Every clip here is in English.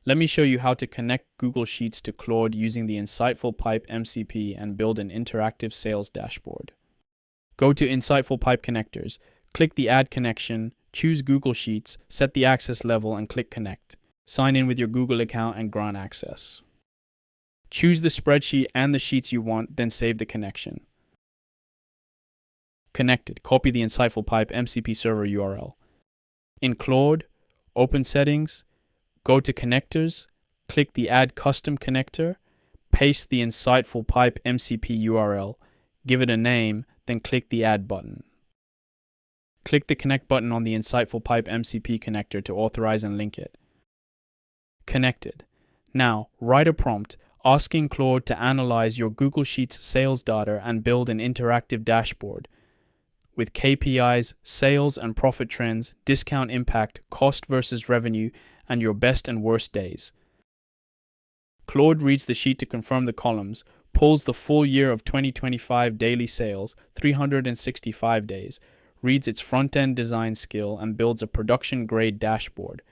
Let me show you how to connect Google Sheets to Claude using the InsightfulPipe MCP and build an interactive sales dashboard. Go to InsightfulPipe Connectors, click the Add Connection, choose Google Sheets, set the access level and click Connect. Sign in with your Google account and grant access. Choose the spreadsheet and the sheets you want, then save the connection. Connected. Copy the InsightfulPipe MCP Server URL. In Claude, open Settings, go to Connectors, click the Add Custom Connector, paste the InsightfulPipe MCP URL, give it a name, then click the Add button. Click the Connect button on the InsightfulPipe MCP connector to authorize and link it. Connected. Now, write a prompt asking Claude to analyze your Google Sheets sales data and build an interactive dashboard with KPIs, sales and profit trends, discount impact, cost versus revenue, and your best and worst days. Claude reads the sheet to confirm the columns, pulls the full year of 2025 daily sales, 365 days, reads its front-end design skill, and builds a production-grade dashboard.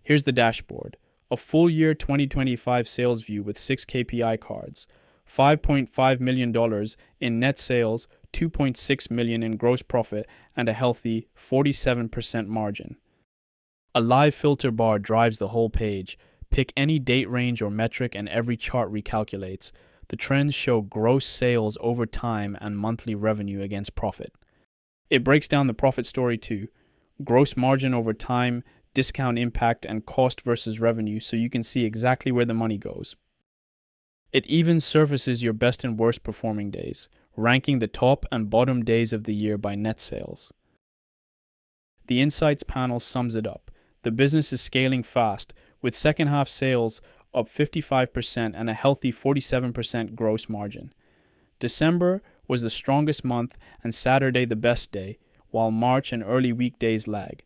Here's the dashboard. A full year 2025 sales view with 6 KPI cards, $5.5 million in net sales, $2.6 million in gross profit, and a healthy 47% margin. A live filter bar drives the whole page. Pick any date range or metric and every chart recalculates. The trends show gross sales over time and monthly revenue against profit. It breaks down the profit story too. Gross margin over time, discount impact, and cost versus revenue so you can see exactly where the money goes. It even surfaces your best and worst performing days, ranking the top and bottom days of the year by net sales. The Insights panel sums it up. The business is scaling fast, with second half sales up 55% and a healthy 47% gross margin. December was the strongest month and Saturday the best day, while March and early weekdays lag.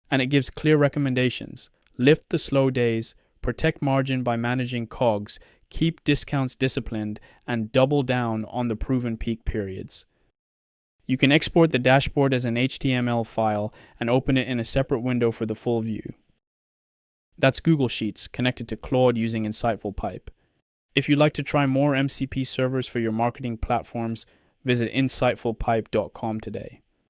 And it gives clear recommendations. Lift the slow days, protect margin by managing COGS, keep discounts disciplined, and double down on the proven peak periods. You can export the dashboard as an HTML file and open it in a separate window for the full view. That's Google Sheets connected to Claude using InsightfulPipe. If you'd like to try more MCP servers for your marketing platforms, visit insightfulpipe.com today.